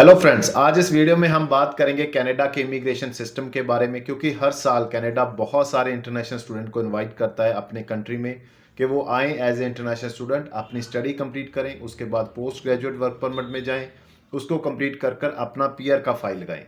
Hello friends, आज इस video में हम बात करेंगे कनाडा के इमिग्रेशन सिस्टम के बारे में। क्योंकि हर साल कनाडा बहुत सारे इंटरनेशनल स्टूडेंट को इनवाइट करता है अपने कंट्री में कि वो आएँ एज ए इंटरनेशनल स्टूडेंट, अपनी स्टडी कंप्लीट करें, उसके बाद पोस्ट ग्रेजुएट वर्क परमिट में जाएं, उसको कंप्लीट कर कर अपना पीआर का फाइल लगाएं।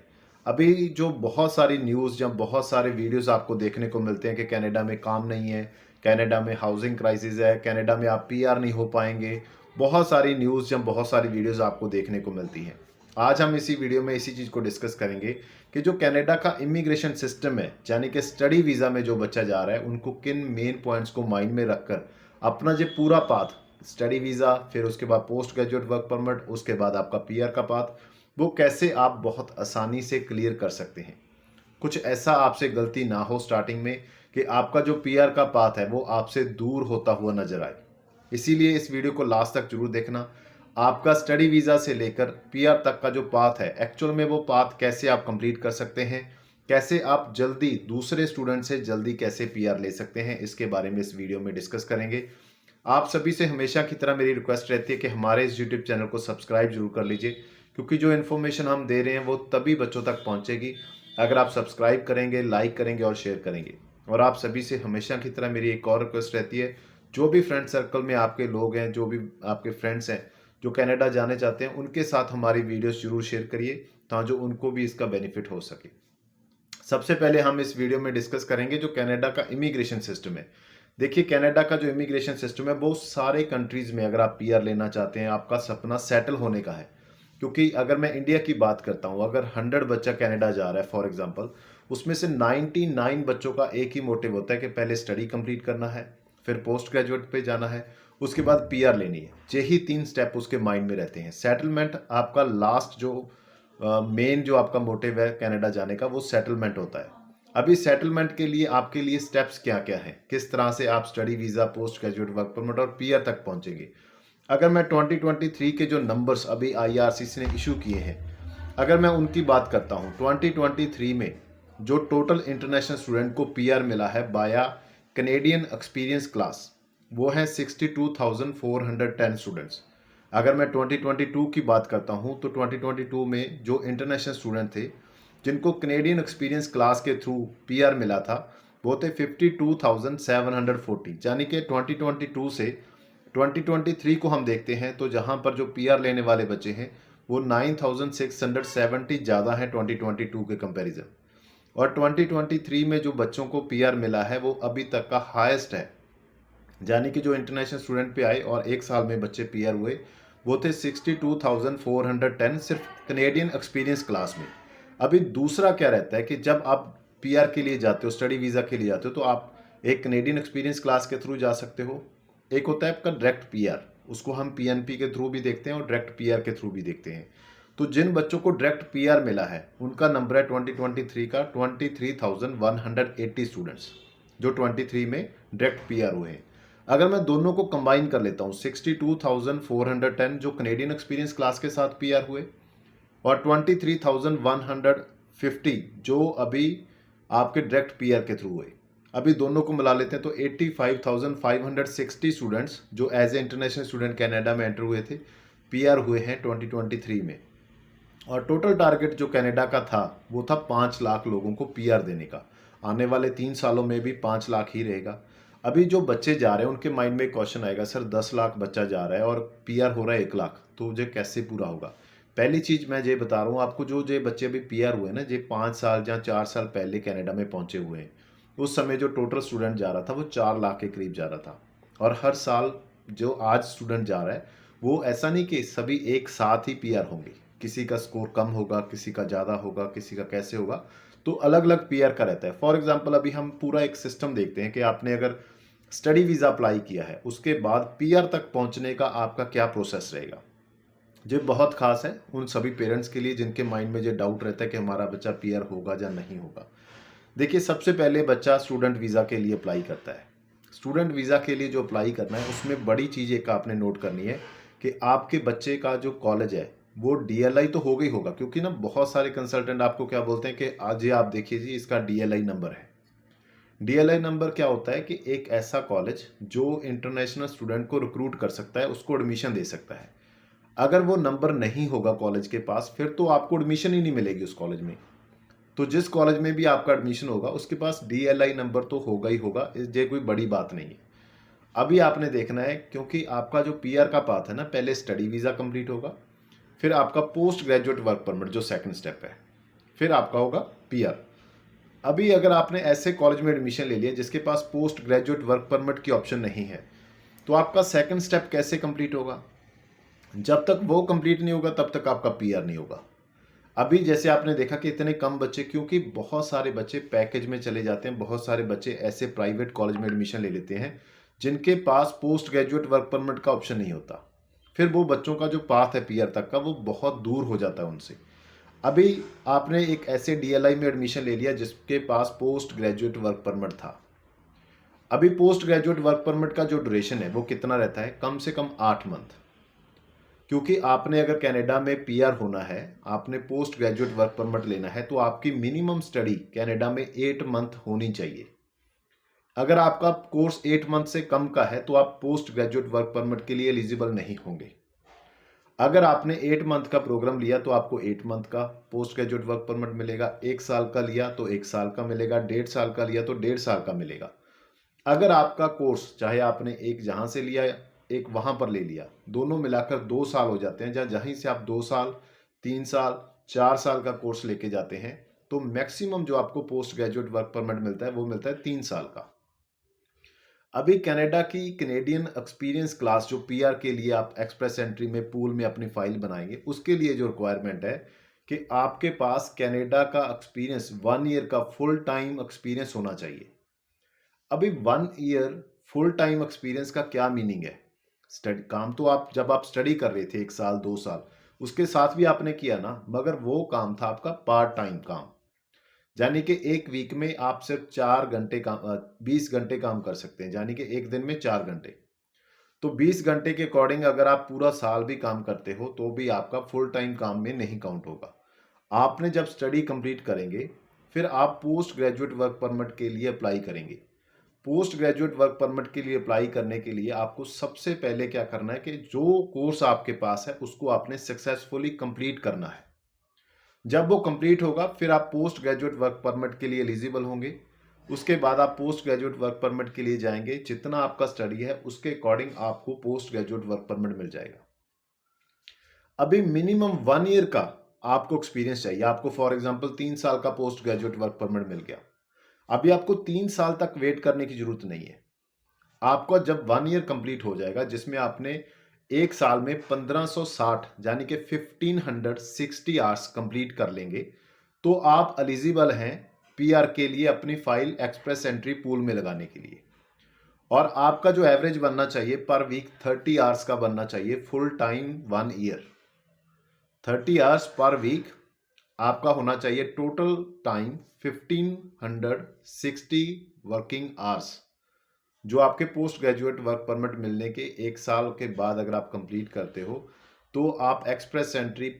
अभी जो बहुत सारी न्यूज़ या बहुत सारे वीडियोस आपको देखने को मिलते हैं कि कनाडा में काम नहीं है, कनाडा में हाउसिंग क्राइसिस है, कनाडा में आप पीआर नहीं हो पाएंगे, बहुत सारी न्यूज़ या बहुत सारी वीडियोस आपको देखने को मिलती हैं। आज हम इसी वीडियो में इसी चीज़ को डिस्कस करेंगे कि जो कनाडा का इमिग्रेशन सिस्टम है, यानी कि स्टडी वीज़ा में जो बच्चा जा रहा है, उनको किन मेन पॉइंट्स को माइंड में रखकर अपना जो पूरा पाथ, स्टडी वीज़ा, फिर उसके बाद पोस्ट ग्रेजुएट वर्क परमिट, उसके बाद आपका पीआर का पाथ, वो कैसे आप बहुत आसानी से क्लियर कर सकते हैं। कुछ ऐसा आपसे गलती ना हो स्टार्टिंग में कि आपका जो पीआर का पाथ है वो आपसे दूर होता हुआ नजर आए। इसीलिए इस वीडियो को लास्ट तक जरूर देखना। आपका स्टडी वीज़ा से लेकर पीआर तक का जो पाथ है, एक्चुअल में वो पाथ कैसे आप कंप्लीट कर सकते हैं, कैसे आप जल्दी दूसरे स्टूडेंट से जल्दी कैसे पीआर ले सकते हैं, इसके बारे में इस वीडियो में डिस्कस करेंगे। आप सभी से हमेशा की तरह मेरी रिक्वेस्ट रहती है कि हमारे इस यूट्यूब चैनल को सब्सक्राइब जरूर कर लीजिए, क्योंकि जो इन्फॉर्मेशन हम दे रहे हैं वो तभी बच्चों तक पहुंचेगी अगर आप सब्सक्राइब करेंगे, लाइक करेंगे और शेयर करेंगे। और आप सभी से हमेशा की तरह मेरी एक और रिक्वेस्ट रहती है, जो भी फ्रेंड सर्कल में आपके लोग हैं, जो भी आपके फ्रेंड्स हैं जो कनाडा जाने चाहते हैं, उनके साथ हमारी वीडियोस जरूर शेयर करिए ताकि उनको भी इसका बेनिफिट हो सके। सबसे पहले हम इस वीडियो में डिस्कस करेंगे जो कनाडा का इमिग्रेशन सिस्टम है। देखिए, कनाडा का जो इमिग्रेशन सिस्टम है, बहुत सारे कंट्रीज में अगर आप पीआर लेना चाहते हैं, आपका सपना सेटल होने का है। क्योंकि अगर मैं इंडिया की बात करता हूं, अगर 100 बच्चा कनाडा जा रहा है फॉर एग्जांपल, उसमें से 99 बच्चों का एक ही मोटिव होता है कि पहले स्टडी कंप्लीट करना है, फिर पोस्ट ग्रेजुएट पे जाना है, उसके बाद पीआर लेनी है। यही 3 स्टेप उसके माइंड में रहते हैं। सेटलमेंट आपका लास्ट जो मेन जो आपका मोटिव है कनाडा जाने का, वो सेटलमेंट होता है। अभी सेटलमेंट के लिए आपके लिए स्टेप्स क्या क्या हैं, किस तरह से आप study visa, post graduate work permit और पीआर तक पहुंचेंगे। अगर मैं 2023 के जो नंबर्स अभी आईआरसीसी ने इशू किए हैं, अगर मैं उनकी बात करता हूं, 2023 में जो टोटल इंटरनेशनल स्टूडेंट को पीआर मिला है बाया कनेडियन एक्सपीरियंस क्लास, वो है 62,410 स्टूडेंट्स। अगर मैं 2022 की बात करता हूं तो 2022 में जो इंटरनेशनल स्टूडेंट थे जिनको कनेडियन एक्सपीरियंस क्लास के थ्रू पीआर मिला था, वो थे 52,740। यानी कि 2022 से 2023 को हम देखते हैं तो जहां पर जो पीआर लेने वाले बच्चे हैं वो 9,670 ज़्यादा हैं 2022 के कंपैरिजन। और 2023 में जो बच्चों को पीआर मिला है वो अभी तक का हाईएस्ट है। यानी कि जो इंटरनेशनल स्टूडेंट पे आए और एक साल में बच्चे पीआर हुए, वो थे 62,410 सिर्फ कनेडियन एक्सपीरियंस क्लास में। अभी दूसरा क्या रहता है कि जब आप पीआर के लिए जाते हो, स्टडी वीज़ा के लिए जाते हो, तो आप एक कनेडियन एक्सपीरियंस क्लास के थ्रू जा सकते हो। एक होता है आपका डायरेक्ट पीआर, उसको हम पीएनपी के थ्रू भी देखते हैं और डायरेक्ट पीआर के थ्रू भी देखते हैं। तो जिन बच्चों को डायरेक्ट पीआर मिला है उनका नंबर है 2023 का 23,180 स्टूडेंट्स, जो 23 में डायरेक्ट पीआर हुए हैं। अगर मैं दोनों को कंबाइन कर लेता हूँ, 62,410 जो कनेडियन एक्सपीरियंस क्लास के साथ पीआर हुए और 23,150 जो अभी आपके डायरेक्ट पीआर के थ्रू हुए, अभी दोनों को मिला लेते हैं तो 85,560 स्टूडेंट्स जो as a international student Canada में एंटर हुए थे, पीआर हुए हैं 2023 में। और टोटल टारगेट जो कनाडा का था वो था 5 लाख लोगों को पीआर देने का। आने वाले 3 सालों में भी 5 लाख ही रहेगा। अभी जो बच्चे जा रहे हैं उनके माइंड में क्वेश्चन आएगा, सर 10 लाख बच्चा जा रहा है और पीआर हो रहा है 1 लाख, तो मुझे कैसे पूरा होगा। पहली चीज़ मैं ये बता रहा हूँ आपको, जो जे बच्चे अभी पीआर हुए ना, जे 5 साल या 4 साल पहले कनाडा में पहुंचे हुए हैं, उस समय जो टोटल स्टूडेंट जा रहा था वो 4 लाख के करीब जा रहा था। और हर साल जो आज स्टूडेंट जा रहा है, वो ऐसा नहीं कि सभी एक साथ ही पीआर होंगे, किसी का स्कोर कम होगा, किसी का ज़्यादा होगा, किसी का कैसे होगा, तो अलग अलग पीआर का रहता है। फॉर एग्जांपल अभी हम पूरा एक सिस्टम देखते हैं कि आपने अगर स्टडी वीज़ा अप्लाई किया है, उसके बाद पीआर तक पहुंचने का आपका क्या प्रोसेस रहेगा। जो बहुत खास है उन सभी पेरेंट्स के लिए जिनके माइंड में जो डाउट रहता है कि हमारा बच्चा पीआर होगा या नहीं होगा। देखिए, सबसे पहले बच्चा स्टूडेंट वीज़ा के लिए अप्लाई करता है। स्टूडेंट वीज़ा के लिए जो अप्लाई करना है, उसमें बड़ी चीज़ एक आपने नोट करनी है कि आपके बच्चे का जो कॉलेज है वो डीएलआई तो होगा ही होगा। क्योंकि ना बहुत सारे कंसल्टेंट आपको क्या बोलते हैं कि आज ये आप देखिए जी, इसका डीएलआई नंबर है। डीएलआई नंबर क्या होता है कि एक ऐसा कॉलेज जो इंटरनेशनल स्टूडेंट को रिक्रूट कर सकता है, उसको एडमिशन दे सकता है। अगर वो नंबर नहीं होगा कॉलेज के पास, फिर तो आपको एडमिशन ही नहीं मिलेगी उस कॉलेज में। तो जिस कॉलेज में भी आपका एडमिशन होगा उसके पास DLI नंबर तो होगा ही होगा, ये कोई बड़ी बात नहीं है। अभी आपने देखना है, क्योंकि आपका जो PR का पाथ है ना, पहले स्टडी वीज़ा कंप्लीट होगा, फिर आपका पोस्ट ग्रेजुएट वर्क परमिट जो सेकंड स्टेप है, फिर आपका होगा PR। अभी अगर आपने ऐसे कॉलेज में एडमिशन ले लिया जिसके पास पोस्ट ग्रेजुएट वर्क परमिट की ऑप्शन नहीं है, तो आपका सेकंड स्टेप कैसे कंप्लीट होगा? जब तक वो कंप्लीट नहीं होगा तब तक आपका PR नहीं होगा। अभी जैसे आपने देखा कि इतने कम बच्चे, क्योंकि बहुत सारे बच्चे पैकेज में चले जाते हैं, बहुत सारे बच्चे ऐसे प्राइवेट कॉलेज में एडमिशन ले लेते हैं जिनके पास पोस्ट ग्रेजुएट वर्क परमिट का ऑप्शन नहीं होता। फिर वो बच्चों का जो पाथ है PR तक का, वो बहुत दूर हो जाता है उनसे। अभी आपने एक ऐसे DLI में एडमिशन ले लिया जिसके पास पोस्ट ग्रेजुएट वर्क परमिट था। अभी पोस्ट ग्रेजुएट वर्क परमिट का जो ड्यूरेशन है वो कितना रहता है? कम से कम 8 मंथ। क्योंकि आपने अगर कनाडा में PR होना है, आपने पोस्ट ग्रेजुएट वर्क परमिट लेना है, तो आपकी मिनिमम स्टडी कनाडा में 8 मंथ होनी चाहिए। अगर आपका कोर्स 8 मंथ से कम का है तो आप पोस्ट ग्रेजुएट वर्क परमिट के लिए एलिजिबल नहीं होंगे। अगर आपने 8 मंथ का प्रोग्राम लिया तो आपको 8 मंथ का पोस्ट ग्रेजुएट वर्क परमिट मिलेगा, 1 साल का लिया तो 1 साल का मिलेगा, 1.5 साल का लिया तो 1.5 साल का मिलेगा। अगर आपका कोर्स, चाहे आपने एक जहाँ से लिया एक वहाँ पर ले लिया, दोनों मिलाकर 2 साल हो जाते हैं, जहीं से आप 2 साल 3 साल 4 साल का कोर्स लेके जाते हैं, तो मैक्सिमम जो आपको पोस्ट ग्रेजुएट वर्क परमिट मिलता है वो मिलता है 3 साल का। अभी कनाडा की कैनेडियन एक्सपीरियंस क्लास जो PR के लिए आप एक्सप्रेस एंट्री में पूल में अपनी फाइल बनाएंगे, उसके लिए जो रिक्वायरमेंट है कि आपके पास कनाडा का एक्सपीरियंस 1 ईयर का फुल टाइम एक्सपीरियंस होना चाहिए। अभी 1 ईयर फुल टाइम एक्सपीरियंस का क्या मीनिंग है? स्टडी काम तो आप जब आप स्टडी कर रहे थे 1 साल 2 साल, उसके साथ भी आपने किया ना, मगर वो काम था आपका पार्ट टाइम काम। यानी कि एक वीक में आप सिर्फ 4 घंटे काम 20 घंटे काम कर सकते हैं, यानी कि एक दिन में 4 घंटे। तो 20 घंटे के अकॉर्डिंग अगर आप पूरा साल भी काम करते हो तो भी आपका फुल टाइम काम में नहीं काउंट होगा। आपने जब स्टडी कंप्लीट करेंगे, फिर आप पोस्ट ग्रेजुएट वर्क परमिट के लिए अप्लाई करेंगे। पोस्ट ग्रेजुएट वर्क परमिट के लिए अप्लाई करने के लिए आपको सबसे पहले क्या करना है कि जो कोर्स आपके पास है उसको आपने सक्सेसफुली कंप्लीट करना है। जब वो कंप्लीट होगा फिर आप पोस्ट ग्रेजुएट वर्क परमिट के लिए एलिजिबल होंगे। उसके बाद आप पोस्ट ग्रेजुएट वर्क परमिट के लिए जाएंगे, जितना आपका स्टडी है उसके अकॉर्डिंग आपको पोस्ट ग्रेजुएट वर्क परमिट मिल जाएगा। अभी मिनिमम 1 ईयर का आपको एक्सपीरियंस चाहिए। आपको फॉर एग्जांपल 3 साल का पोस्ट ग्रेजुएट वर्क परमिट मिल गया, अभी आपको 3 साल तक वेट करने की जरूरत नहीं है। आपका जब 1 ईयर कंप्लीट हो जाएगा, जिसमें आपने एक साल में 1560 यानी कि 1560 आवर्स कंप्लीट कर लेंगे, तो आप एलिजिबल हैं PR के लिए अपनी फाइल एक्सप्रेस एंट्री पूल में लगाने के लिए। और आपका जो एवरेज बनना चाहिए पर वीक 30 आवर्स का बनना चाहिए, full time 1 year 30 hours per week आपका होना चाहिए। टोटल टाइम 1560 वर्किंग आवर्स, जो आपके पोस्ट ग्रेजुएट वर्क परमिट मिलने के 1 साल के बाद अगर आप कंप्लीट करते हो तो आप एक्सप्रेस एंट्री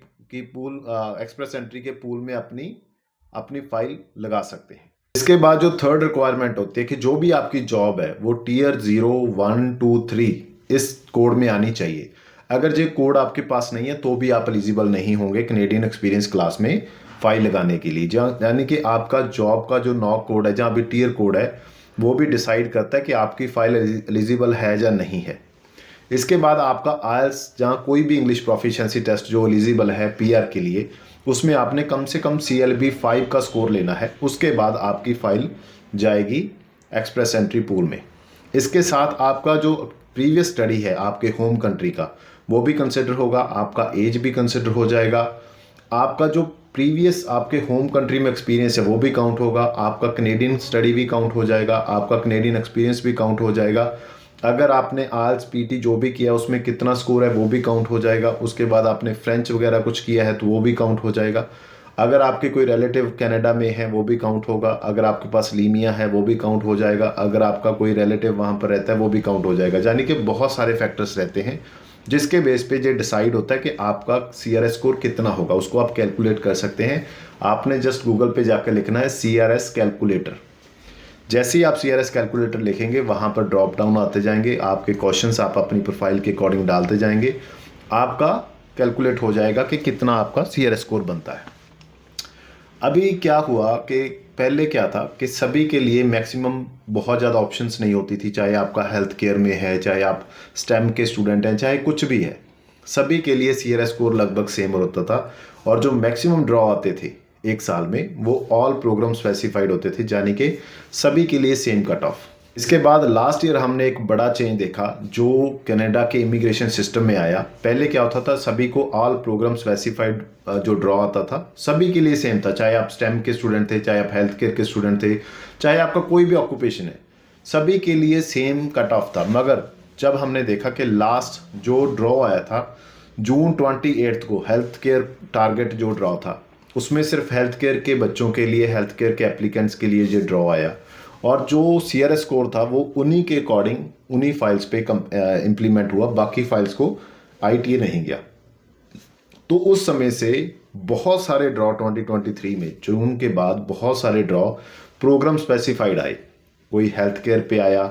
के पूल में अपनी फाइल लगा सकते हैं। इसके बाद जो थर्ड रिक्वायरमेंट होती है कि जो भी आपकी जॉब है वो Tier 0, 1, 2, 3 इस कोड में आनी चाहिए। अगर ये कोड आपके पास नहीं है तो भी आप एलिजिबल नहीं होंगे कैनेडियन एक्सपीरियंस क्लास में फाइल लगाने के लिए। यानी कि आपका जॉब का जो नॉक कोड है, जहाँ भी टीयर कोड है, वो भी डिसाइड करता है कि आपकी फाइल एलिजिबल है या नहीं है। इसके बाद आपका IELTS, जहाँ कोई भी इंग्लिश प्रोफिशिएंसी टेस्ट जो एलिजिबल है PR के लिए, उसमें आपने कम से कम CLB 5 का स्कोर लेना है। उसके बाद आपकी फाइल जाएगी एक्सप्रेस एंट्री पूल में। इसके साथ आपका जो प्रीवियस स्टडी है आपके होम कंट्री का, वो भी कंसिडर होगा, आपका एज भी कंसिडर हो जाएगा, आपका जो प्रीवियस आपके होम कंट्री में एक्सपीरियंस है वो भी काउंट होगा, आपका कनेडियन स्टडी भी काउंट हो जाएगा, आपका कनेडियन एक्सपीरियंस भी काउंट हो जाएगा। अगर आपने IELTS PT जो भी किया उसमें कितना स्कोर है वो भी काउंट हो जाएगा। उसके बाद आपने फ्रेंच वगैरह कुछ किया है तो वो भी काउंट हो जाएगा। अगर आपके कोई रिलेटिव कनाडा में है वो भी काउंट होगा। अगर आपके पास लीमिया है वो भी काउंट हो जाएगा। अगर आपका कोई रिलेटिव वहाँ पर रहता है वो भी काउंट हो जाएगा। यानी कि बहुत सारे फैक्टर्स रहते हैं जिसके बेस पे ये डिसाइड होता है कि आपका CRS स्कोर कितना होगा। उसको आप कैलकुलेट कर सकते हैं। आपने जस्ट गूगल पे जाकर लिखना है CRS कैलकुलेटर। जैसे ही आप CRS कैलकुलेटर लिखेंगे वहाँ पर ड्रॉप डाउन आते जाएंगे, आपके क्वेश्चंस आप अपनी प्रोफाइल के अकॉर्डिंग डालते जाएंगे, आपका कैलकुलेट हो जाएगा कि कितना आपका CRS स्कोर बनता है। अभी क्या हुआ कि पहले क्या था कि सभी के लिए मैक्सिमम बहुत ज़्यादा ऑप्शंस नहीं होती थी, चाहे आपका हेल्थ केयर में है, चाहे आप स्टेम के स्टूडेंट हैं, चाहे कुछ भी है, सभी के लिए CRS स्कोर लगभग सेम होता था। और जो मैक्सिमम ड्रॉ आते थे एक साल में वो ऑल प्रोग्राम स्पेसिफाइड होते थे, यानी कि सभी के लिए सेम कट ऑफ। इसके बाद लास्ट ईयर हमने एक बड़ा चेंज देखा जो कनाडा के इमिग्रेशन सिस्टम में आया। पहले क्या होता था, सभी को ऑल प्रोग्राम स्पेसिफाइड जो ड्रॉ आता था सभी के लिए सेम था, चाहे आप स्टेम के स्टूडेंट थे, चाहे आप हेल्थ केयर के स्टूडेंट थे, चाहे आपका कोई भी ऑक्यूपेशन है, सभी के लिए सेम कट ऑफ था। मगर जब हमने देखा कि लास्ट जो ड्रॉ आया था जून 28 को, हेल्थ केयर टारगेट जो ड्रॉ था उसमें सिर्फ हेल्थ केयर के बच्चों के लिए, हेल्थ केयर के एप्लीकेंट्स के लिए जो ड्रॉ आया, और जो CRS स्कोर था वो उन्हीं के अकॉर्डिंग उन्हीं फाइल्स पे इम्प्लीमेंट हुआ, बाकी फाइल्स को ITA नहीं गया। तो उस समय से बहुत सारे ड्रॉ 2023 में जून के बाद बहुत सारे ड्रॉ प्रोग्राम स्पेसिफाइड आए। कोई हेल्थ केयर पे आया,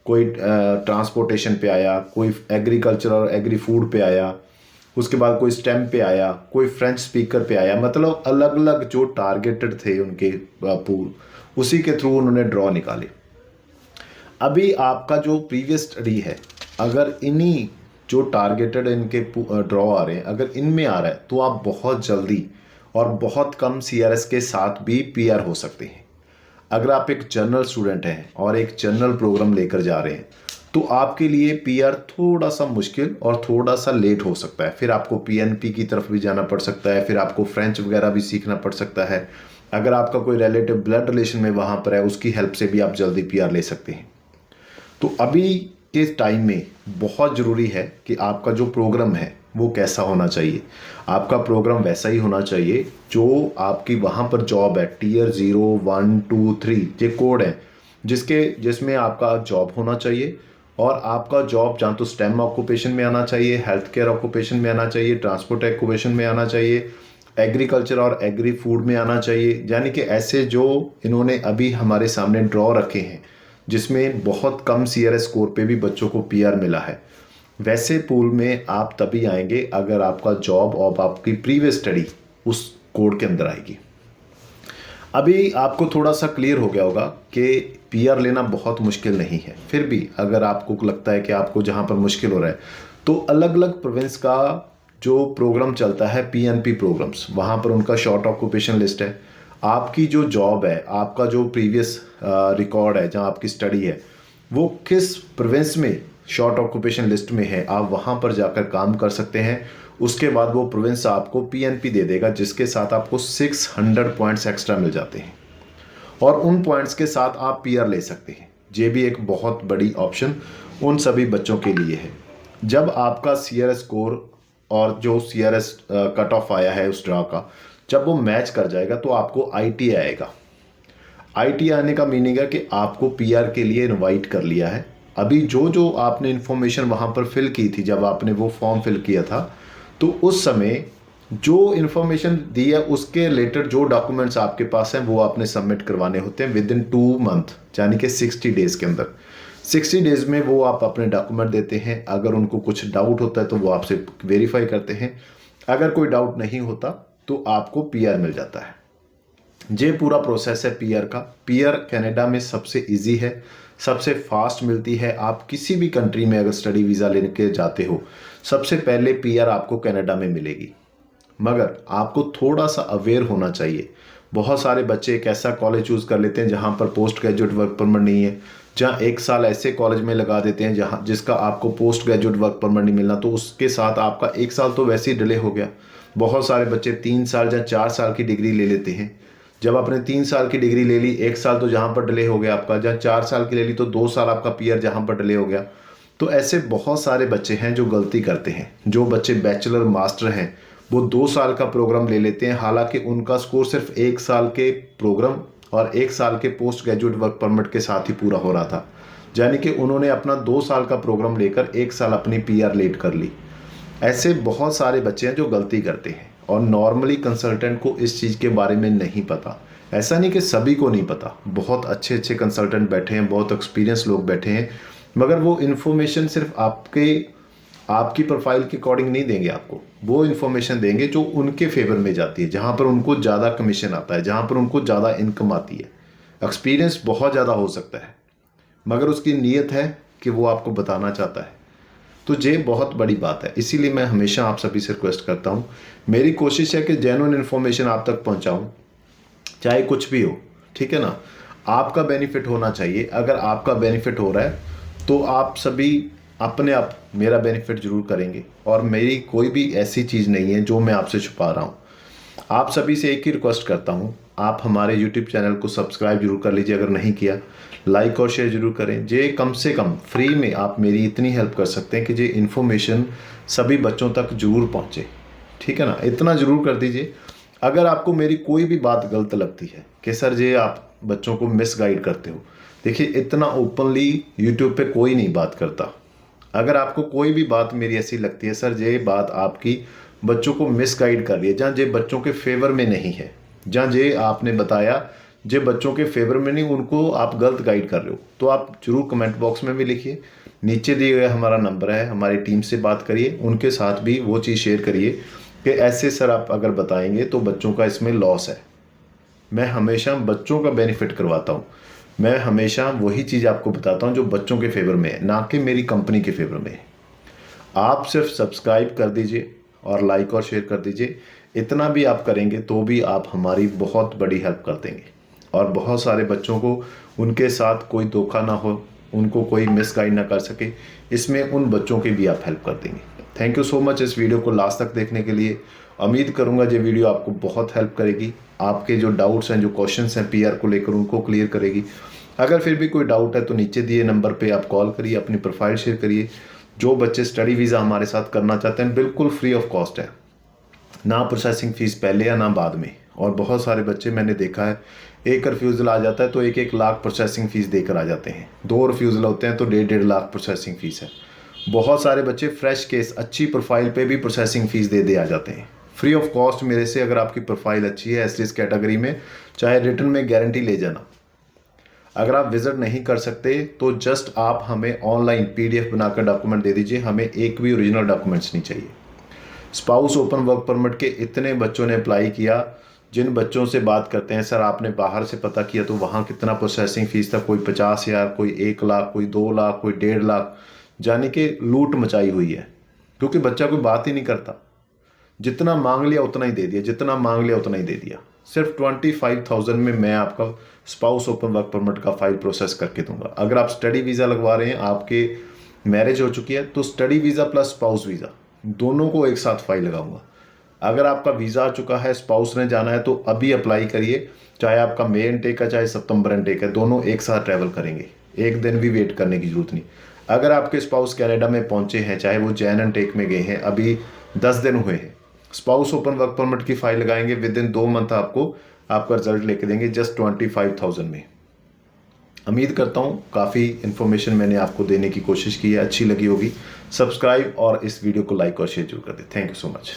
कोई ट्रांसपोर्टेशन पे आया, कोई एग्रीकल्चर और एग्री फूड पे आया, उसके बाद कोई स्टेम पे आया, कोई फ्रेंच स्पीकर पे आया। मतलब अलग अलग जो टारगेटेड थे उनके पूल, उसी के थ्रू उन्होंने ड्रॉ निकाले। अभी आपका जो प्रीवियस स्टडी है, अगर इन्हीं जो टारगेटेड इनके ड्रॉ आ रहे हैं अगर इनमें आ रहा है तो आप बहुत जल्दी और बहुत कम CRS के साथ भी PR हो सकते हैं। अगर आप एक जनरल स्टूडेंट हैं और एक जनरल प्रोग्राम लेकर जा रहे हैं तो आपके लिए PR थोड़ा सा मुश्किल और थोड़ा सा लेट हो सकता है। फिर आपको PNP की तरफ भी जाना पड़ सकता है, फिर आपको फ्रेंच वगैरह भी सीखना पड़ सकता है। अगर आपका कोई रिलेटिव ब्लड रिलेशन में वहाँ पर है उसकी हेल्प से भी आप जल्दी PR ले सकते हैं। तो अभी के टाइम में बहुत ज़रूरी है कि आपका जो प्रोग्राम है वो कैसा होना चाहिए। आपका प्रोग्राम वैसा ही होना चाहिए जो आपकी वहाँ पर जॉब है, Tier 0, 1, 2, 3 ये कोड है जिसमें आपका जॉब होना चाहिए। और आपका जॉब जहाँ तो स्टेम ऑक्यूपेशन में आना चाहिए, हेल्थ केयर ऑक्यूपेशन में आना चाहिए, ट्रांसपोर्ट ऑक्यूपेशन में आना चाहिए, एग्रीकल्चर और एग्री फूड में आना चाहिए। यानी कि ऐसे जो इन्होंने अभी हमारे सामने ड्रॉ रखे हैं जिसमें बहुत कम CRS स्कोर पे भी बच्चों को PR मिला है, वैसे पूल में आप तभी आएंगे अगर आपका जॉब और आपकी प्रीवियस स्टडी उस कोड के अंदर आएगी। अभी आपको थोड़ा सा क्लियर हो गया होगा कि PR लेना बहुत मुश्किल नहीं है। फिर भी अगर आपको लगता है कि आपको जहाँ पर मुश्किल हो रहा है तो अलग अलग प्रोविंस का जो प्रोग्राम चलता है PNP प्रोग्राम्स, वहाँ पर उनका शॉर्ट ऑक्यूपेशन लिस्ट है। आपकी जो जॉब है, आपका जो प्रीवियस रिकॉर्ड है, जहाँ आपकी स्टडी है, वो किस प्रोविंस में शॉर्ट ऑक्यूपेशन लिस्ट में है, आप वहाँ पर जाकर काम कर सकते हैं। उसके बाद वो प्रोविंस आपको PNP दे देगा जिसके साथ आपको 600 पॉइंट्स एक्स्ट्रा मिल जाते हैं और उन पॉइंट्स के साथ आप PR ले सकते हैं। ये भी एक बहुत बड़ी ऑप्शन उन सभी बच्चों के लिए है। जब आपका CRS स्कोर और जो CRS कट ऑफ आया है उस ड्रा का, जब वो मैच कर जाएगा तो आपको ITA आएगा। ITA आने का मीनिंग है कि आपको PR के लिए इनवाइट कर लिया है। अभी जो आपने इन्फॉर्मेशन वहाँ पर फिल की थी, जब आपने वो फॉर्म फिल किया था, तो उस समय जो इन्फॉर्मेशन दी है उसके रिलेटेड जो डॉक्यूमेंट्स आपके पास हैं वो आपने सबमिट करवाने होते हैं विद इन 2 मंथ, यानी कि 60 डेज़ के अंदर। 60 डेज़ में वो आप अपने डॉक्यूमेंट देते हैं। अगर उनको कुछ डाउट होता है तो वो आपसे वेरीफाई करते हैं। अगर कोई डाउट नहीं होता तो आपको PR मिल जाता है। ये पूरा प्रोसेस है PR का। PR कनाडा में सबसे इजी है, सबसे फास्ट मिलती है। आप किसी भी कंट्री में अगर स्टडी वीज़ा लेके जाते हो, सबसे पहले PR आपको कनाडा में मिलेगी। मगर आपको थोड़ा सा अवेयर होना चाहिए। बहुत सारे बच्चे एक ऐसा कॉलेज चूज़ कर लेते हैं जहाँ पर पोस्ट ग्रेजुएट वर्क परमिट नहीं है, जहाँ 1 साल ऐसे कॉलेज में लगा देते हैं जहाँ जिसका आपको पोस्ट ग्रेजुएट वर्क परमिट नहीं मिलना, तो उसके साथ आपका 1 साल तो वैसे ही डिले हो गया। बहुत सारे बच्चे 3 साल या 4 साल की डिग्री ले लेते हैं। जब आपने 3 साल की डिग्री ले ली, 1 साल तो जहाँ पर डिले हो गया आपका, जहाँ 4 साल की ले ली तो 2 साल आपका PR जहाँ पर डिले हो गया। तो ऐसे बहुत सारे बच्चे हैं जो गलती करते हैं। जो बच्चे बैचलर मास्टर हैं वो 2 साल का प्रोग्राम ले लेते हैं, हालांकि उनका स्कोर सिर्फ 1 साल के प्रोग्राम और 1 साल के पोस्ट ग्रेजुएट वर्क परमिट के साथ ही पूरा हो रहा था। यानी कि उन्होंने अपना 2 साल का प्रोग्राम लेकर 1 साल अपनी PR लेट कर ली। ऐसे बहुत सारे बच्चे हैं जो गलती करते हैं और नॉर्मली कंसल्टेंट को इस चीज़ के बारे में नहीं पता। ऐसा नहीं कि सभी को नहीं पता, बहुत अच्छे अच्छे कंसल्टेंट बैठे हैं, बहुत एक्सपीरियंस लोग बैठे हैं, मगर वो इन्फॉर्मेशन सिर्फ आपके आपकी प्रोफाइल के अकॉर्डिंग नहीं देंगे आपको, वो इन्फॉर्मेशन देंगे जो उनके फेवर में जाती है, जहाँ पर उनको ज़्यादा कमीशन आता है, जहाँ पर उनको ज़्यादा इनकम आती है। एक्सपीरियंस बहुत ज़्यादा हो सकता है, मगर उसकी नीयत है कि वो आपको बताना चाहता है, तो ये बहुत बड़ी बात है। इसीलिए मैं हमेशा आप सभी से रिक्वेस्ट करता हूँ, मेरी कोशिश है कि जेन्युइन इन्फॉर्मेशन आप तक पहुँचाऊँ, चाहे कुछ भी हो, ठीक है ना। आपका बेनिफिट होना चाहिए। अगर आपका बेनिफिट हो रहा है तो आप सभी अपने आप मेरा बेनिफिट जरूर करेंगे, और मेरी कोई भी ऐसी चीज़ नहीं है जो मैं आपसे छुपा रहा हूँ। आप सभी से एक ही रिक्वेस्ट करता हूँ, आप हमारे यूट्यूब चैनल को सब्सक्राइब जरूर कर लीजिए, अगर नहीं किया लाइक और शेयर जरूर करें। जे कम से कम फ्री में आप मेरी इतनी हेल्प कर सकते हैं कि ये इन्फॉर्मेशन सभी बच्चों तक जरूर पहुँचे, ठीक है ना। इतना ज़रूर कर दीजिए। अगर आपको मेरी कोई भी बात गलत लगती है कि सर ये आप बच्चों को मिसगाइड करते हो, देखिए इतना ओपनली यूट्यूब पे कोई नहीं बात करता। अगर आपको कोई भी बात मेरी ऐसी लगती है सर ये बात आपकी बच्चों को मिसगाइड कर रही है, जहाँ ये बच्चों के फेवर में नहीं है, जहाँ ये आपने बताया जे बच्चों के फेवर में नहीं, उनको आप गलत गाइड कर रहे हो, तो आप जरूर कमेंट बॉक्स में भी लिखिए। नीचे दिए गए हमारा नंबर है, हमारी टीम से बात करिए, उनके साथ भी वो चीज़ शेयर करिए कि ऐसे सर आप अगर बताएंगे तो बच्चों का इसमें लॉस है। मैं हमेशा बच्चों का बेनिफिट करवाता हूँ, मैं हमेशा वही चीज़ आपको बताता हूँ जो बच्चों के फेवर में है, ना कि मेरी कंपनी के फेवर में है। आप सिर्फ सब्सक्राइब कर दीजिए और लाइक और शेयर कर दीजिए। इतना भी आप करेंगे तो भी आप हमारी बहुत बड़ी हेल्प कर देंगे, और बहुत सारे बच्चों को उनके साथ कोई धोखा ना हो, उनको कोई मिसगाइड ना कर सके, इसमें उन बच्चों की भी आप हेल्प कर देंगे। थैंक यू सो मच इस वीडियो को लास्ट तक देखने के लिए। उम्मीद करूंगा ये वीडियो आपको बहुत हेल्प करेगी, आपके जो डाउट्स हैं, जो क्वेश्चंस हैं पीआर को लेकर, उनको क्लियर करेगी। अगर फिर भी कोई डाउट है तो नीचे दिए नंबर पे आप कॉल करिए, अपनी प्रोफाइल शेयर करिए। जो बच्चे स्टडी वीज़ा हमारे साथ करना चाहते हैं बिल्कुल फ्री ऑफ कॉस्ट है, ना प्रोसेसिंग फ़ीस पहले या ना बाद में। और बहुत सारे बच्चे मैंने देखा है, एक रिफ्यूज़ल आ जाता है तो 1-1 लाख प्रोसेसिंग फ़ीस देकर आ जाते हैं, 2 रिफ्यूज़ल होते हैं तो 1.5 लाख प्रोसेसिंग फ़ीस है। बहुत सारे बच्चे फ्रेश केस अच्छी प्रोफाइल पे भी प्रोसेसिंग फ़ीस दे आ जाते हैं फ्री ऑफ कॉस्ट मेरे से। अगर आपकी प्रोफाइल अच्छी है एसटीएस कैटेगरी में, चाहे रिटर्न में गारंटी ले जाना। अगर आप विजिट नहीं कर सकते तो जस्ट आप हमें ऑनलाइन पीडीएफ बनाकर डॉक्यूमेंट दे दीजिए, हमें एक भी ओरिजिनल डॉक्यूमेंट्स नहीं चाहिए। स्पाउस ओपन वर्क परमिट के इतने बच्चों ने अप्लाई किया, जिन बच्चों से बात करते हैं सर आपने बाहर से पता किया तो वहाँ कितना प्रोसेसिंग फ़ीस था, कोई 50,000, कोई 1 लाख, कोई 2 लाख, कोई 1.5 लाख, जाने कि लूट मचाई हुई है। क्योंकि बच्चा कोई बात ही नहीं करता, जितना मांग लिया उतना ही दे दिया, जितना मांग लिया उतना ही दे दिया। सिर्फ 25,000 में मैं आपका स्पाउस ओपन वर्क परमिट का फाइल प्रोसेस करके दूंगा। अगर आप स्टडी वीज़ा लगवा रहे हैं, आपके मैरिज हो चुकी है, तो study visa plus spouse visa दोनों को एक साथ फाइल लगाऊंगा। अगर आपका वीज़ा आ चुका है, स्पाउस ने जाना है तो अभी अप्लाई करिए, चाहे आपका मई इनटेक है चाहे सितंबर इनटेक है, दोनों एक साथ ट्रैवल करेंगे, एक दिन भी वेट करने की जरूरत नहीं। अगर आपके स्पाउस कनाडा में पहुंचे हैं, चाहे वो जैन इनटेक में गए हैं, अभी 10 दिन हुए हैं, स्पाउस ओपन वर्क परमिट की फाइल लगाएंगे, विद इन 2 मंथ आपको आपका रिजल्ट लेके देंगे जस्ट 25,000 में। उम्मीद करता हूँ काफ़ी इन्फॉर्मेशन मैंने आपको देने की कोशिश की है, अच्छी लगी होगी। सब्सक्राइब और इस वीडियो को लाइक और शेयर जरूर कर दें। Thank you so much.